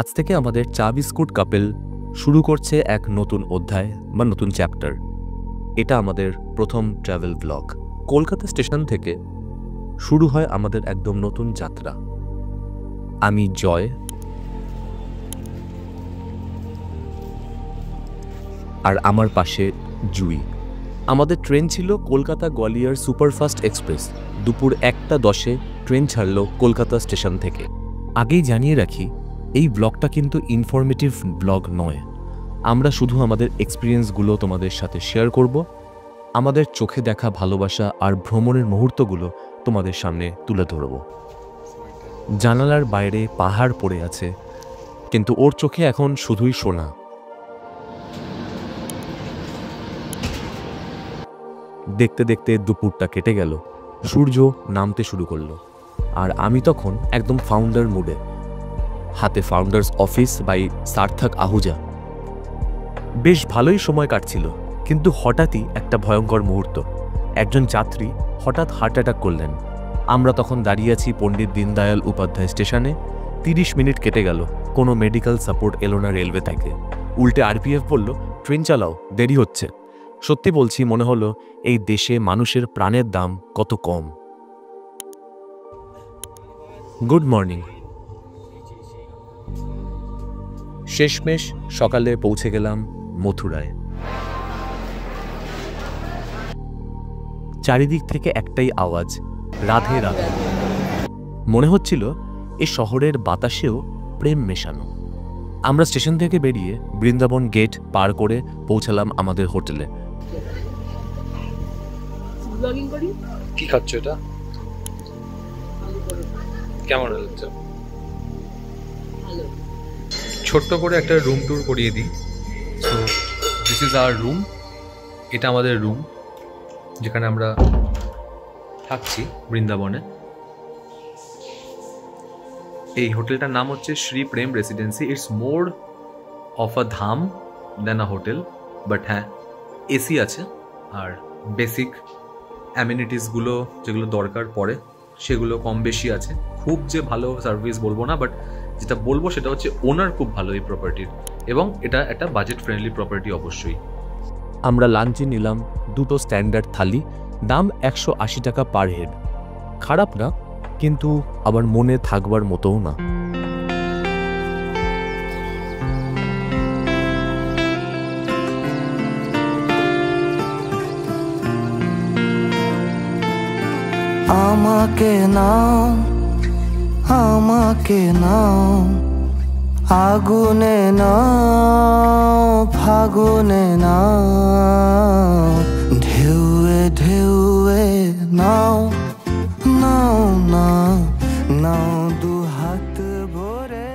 আজ থেকে আমাদের চা বিস্কুট কাপেল শুরু করছে এক নতুন অধ্যায় বা নতুন চ্যাপ্টার। এটা আমাদের প্রথম ট্রাভেল ব্লগ। কলকাতা স্টেশন থেকে শুরু হয় আমাদের একদম নতুন যাত্রা। আমি জয়, আর আমার পাশে জুই। আমাদের ট্রেন ছিল কলকাতা গোয়ালিয়র সুপারফাস্ট এক্সপ্রেস। দুপুর 1:10 ট্রেন ছাড়ল কলকাতা স্টেশন থেকে। আগেই জানিয়ে রাখি, এই ব্লগটা কিন্তু ইনফরমেটিভ ব্লগ নয়। আমরা শুধু আমাদের এক্সপিরিয়েন্সগুলো তোমাদের সাথে শেয়ার করব, আমাদের চোখে দেখা ভালোবাসা আর ভ্রমণের মুহূর্তগুলো তোমাদের সামনে তুলে ধরব। জানালার বাইরে পাহাড় পড়ে আছে, কিন্তু ওর চোখে এখন শুধুই সোনা। দেখতে দেখতে দুপুরটা কেটে গেল, সূর্য নামতে শুরু করলো, আর আমি তখন একদম ফাউন্ডার মুডে। হাতে ফাউন্ডার্স অফিস বাই সার্থক আহুজা। বেশ ভালোই সময় কাটছিল, কিন্তু হঠাৎই একটা ভয়ঙ্কর মুহূর্ত। একজন যাত্রী হঠাৎ হার্ট অ্যাটাক করলেন। আমরা তখন দাঁড়িয়ে আছি পণ্ডিত দীনদয়াল উপাধ্যায় স্টেশনে। 30 মিনিট কেটে গেল, কোনো মেডিকেল সাপোর্ট এলো না রেলওয়ে থেকে। উল্টে আরপিএফ বলল, ট্রেন চালাও, দেরি হচ্ছে। সত্যি বলছি, মনে হলো এই দেশে মানুষের প্রাণের দাম কত কম। Good morning. শেষমেশ সকালে পৌঁছে গেলাম মথুরায়। চারিদিক থেকে একটাই আওয়াজ, রাধে রাধে। মনে হচ্ছিল এই শহরের বাতাসেও প্রেম মেশানো। আমরা স্টেশন থেকে বেরিয়ে বৃন্দাবন গেট পার করে পৌঁছালাম আমাদের হোটেলে। কি খাচ্ছ এটা? কেমন হচ্ছে? ছোট্ট করে একটা রুম ট্যুর করিয়ে দিই। So this is our room. এটা আমাদের রুম, যেখানে আমরা থাকছি বৃন্দাবনে। এই হোটেলটার নাম হচ্ছে Shri Prem residency. It's more of a dham than a hotel, but হ্যাঁ, এসি আছে আর বেসিক অ্যামিনিটিসগুলো যেগুলো দরকার পড়ে সেগুলো কম বেশি আছে। খুব যে ভালো সার্ভিস বলবো না, বাট যেটা বলবো সেটা হচ্ছে ওনার খুব ভালো এই প্রপার্টির, এবং এটা একটা বাজেট ফ্রেন্ডলি প্রপার্টি অবশ্যই। আমরা লাঞ্চে নিলাম দুটো স্ট্যান্ডার্ড থালি, দাম 180 টাকা পার হেড। খারাপ না, কিন্তু আবার মনে থাকবার মতোও না। আমাকে নাও, আমাকে নাও, আগুনে নাও, ফাগুনে নাও, ঢেউয়ে ঢেউয়ে নাও, নাও নাও নাও দু হাত ভরে।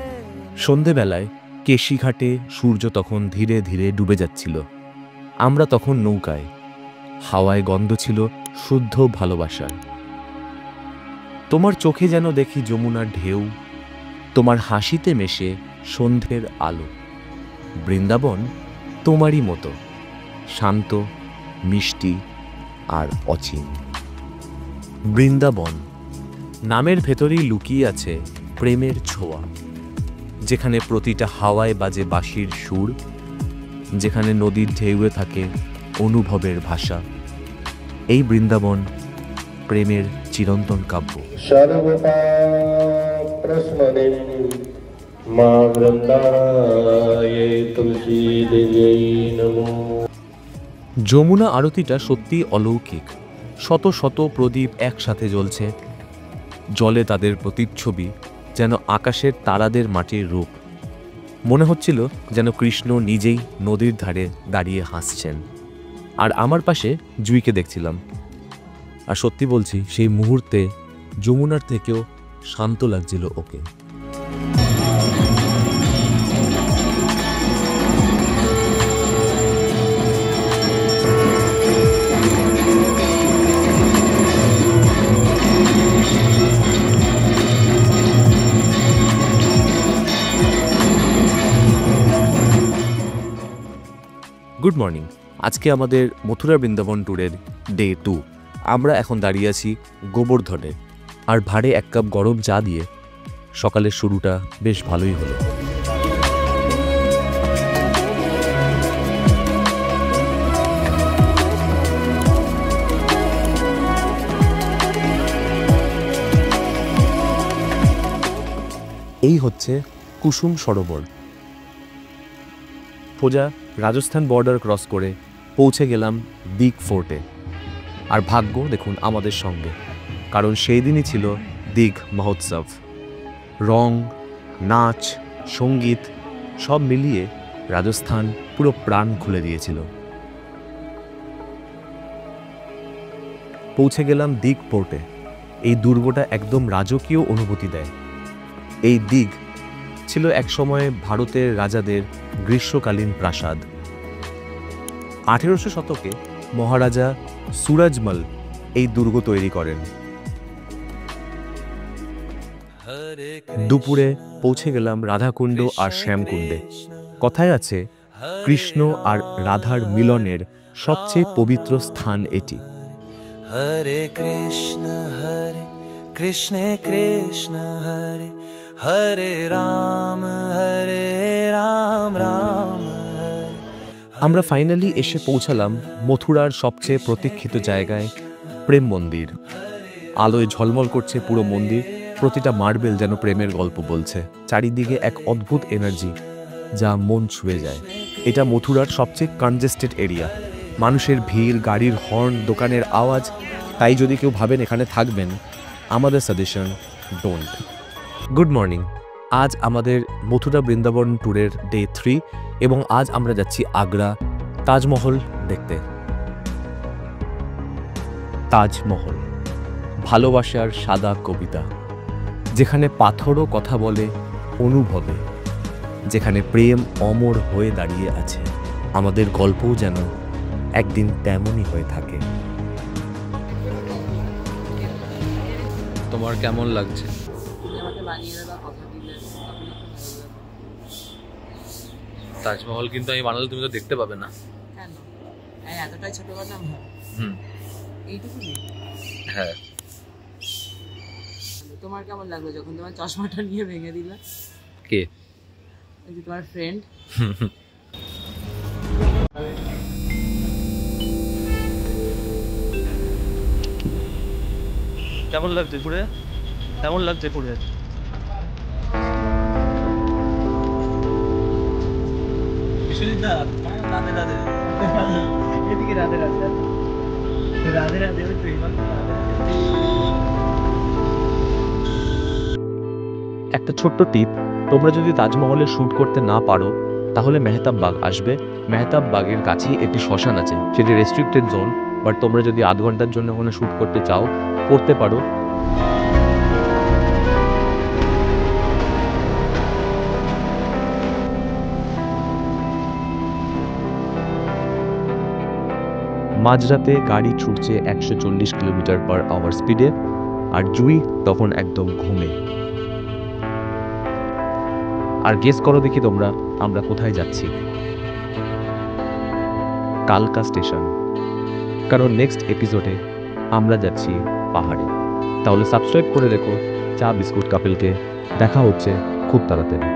সন্ধেবেলায় কেশিঘাটে সূর্য তখন ধীরে ধীরে ডুবে যাচ্ছিল। আমরা তখন নৌকায়। হাওয়ায় গন্ধ ছিল শুদ্ধ ভালোবাসার। তোমার চোখে যেন দেখি যমুনার ঢেউ, তোমার হাসিতে মেশে সন্ধ্যের আলো। বৃন্দাবন তোমারই মতো, শান্ত, মিষ্টি আর অচিন। বৃন্দাবন নামের ভেতরেই লুকিয়ে আছে প্রেমের ছোঁয়া, যেখানে প্রতিটা হাওয়ায় বাজে বাঁশির সুর, যেখানে নদীর ঢেউয়ে থাকে অনুভবের ভাষা। এই বৃন্দাবন প্রেমের চিরন্তন কাব্য। যমুনা আরতিটা সত্যি অলৌকিক। শত শত প্রদীপ একসাথে জ্বলছে, জলে তাদের প্রতিচ্ছবি যেন আকাশের তারাদের মাটির রূপ। মনে হচ্ছিল যেন কৃষ্ণ নিজেই নদীর ধারে দাঁড়িয়ে হাসছেন, আর আমার পাশে জুইকে দেখছিলাম। আর সত্যি বলছি, সেই মুহূর্তে যমুনার থেকেও শান্ত লাগছিল ওকে। Good morning. আজকে আমাদের মথুরা বৃন্দাবন ট্যুরের ডে 2। আমরা এখন দাঁড়িয়ে আছি গোবর্ধনে, আর ভাড়ে 1 কাপ গরম চা দিয়ে সকালের শুরুটা বেশ ভালোই হলো। এই হচ্ছে কুসুম সরোবর। সোজা রাজস্থান বর্ডার ক্রস করে পৌঁছে গেলাম দিগ ফোর্টে। আর ভাগ্য দেখুন আমাদের সঙ্গে, কারণ সেই দিনই ছিল দিগ মহোৎসব। রং, নাচ, সঙ্গীত সব মিলিয়ে রাজস্থান পুরো প্রাণ খুলে দিয়েছিল। পৌঁছে গেলাম দিগ ফোর্টে। এই দুর্গটা একদম রাজকীয় অনুভূতি দেয়। এই দিগ ছিল একসময় ভারতের রাজাদের গ্রীষ্মকালীন প্রাসাদ। 1800 শতকে মহারাজা সুরজমল এই দুর্গ তৈরি করেন। দুপুরে পৌঁছে গেলাম রাধাকুণ্ড আর শ্যামকুণ্ডে। কথায় আছে কৃষ্ণ আর রাধার মিলনের সবচেয়ে পবিত্র স্থান এটি। হরে কৃষ্ণ কৃষ্ণ হরে হরে রাম রাম রাম। আমরা ফাইনালি এসে পৌঁছালাম মথুরার সবচেয়ে প্রতীক্ষিত জায়গায়, প্রেম মন্দির। আলোয় ঝলমল করছে পুরো মন্দির, প্রতিটা মার্বেল যেন প্রেমের গল্প বলছে। চারিদিকে এক অদ্ভুত এনার্জি যা মন ছুঁয়ে যায়। এটা মথুরার সবচেয়ে কনজেস্টেড এরিয়া। মানুষের ভিড়, গাড়ির হর্ন, দোকানের আওয়াজ। তাই যদি কেউ ভাবেন এখানে থাকবেন, আমাদের সাজেশন ডোন্ট। Good morning. আজ আমাদের মথুরা বৃন্দাবন ট্যুরের ডে 3 এবং আজ আমরা যাচ্ছি আগ্রা তাজমহল দেখতে। তাজমহল ভালোবাসার সাদা কবিতা, যেখানে পাথরও কথা বলে অনুভবে, যেখানে প্রেম অমর হয়ে দাঁড়িয়ে আছে। আমাদের গল্পও যেন একদিন তেমনই হয়ে থাকে। তোমার কেমন লাগছে? তাজমহল কিন্তু আমি বানালে তুমি তো দেখতে পাবে না। কেন? এতটাই ছোট কথা। এইটুকুনি? হ্যাঁ। তোমার কেমন লাগলো যখন তোমার চশমাটা নিয়ে ভেঙে দিল? কে? ওই যে তোমার ফ্রেন্ড। কেমন লাগছে ঘুরে? কেমন লাগছে ঘুরে? বিশ্বজিৎদা, রাধে রাধে। এদিকে রাধে রাধে রাধে রাধে। ওই তো হিমাল একটা ছোট্ট টিপ, তোমরা যদি তাজমহলে শ্যুট করতে না পারো তাহলে মেহতাব বাগ আসবে। মেহতাব বাগের কাছেই একটি শ্মশান আছে, সেটি রেস্ট্রিক্টেড জোন, বাট তোমরা যদি আধ ঘন্টার জন্য ওখানে শ্যুট করতে চাও করতে পারো। মাঝরাতে গাড়ি ছুটছে 140 কিলোমিটার/আওয়ার স্পিডে, আর জুই তখন একদম ঘুমে। আর গেস করো দেখি তোমরা আমরা কোথায় যাচ্ছি? কালকা স্টেশন, কারণ নেক্সট এপিসোডে আমরা যাচ্ছি পাহাড়ে। তাহলে সাবস্ক্রাইব করে রেখো চা বিস্কুট কাপেলকে। দেখা হচ্ছে খুব তাড়াতাড়ি।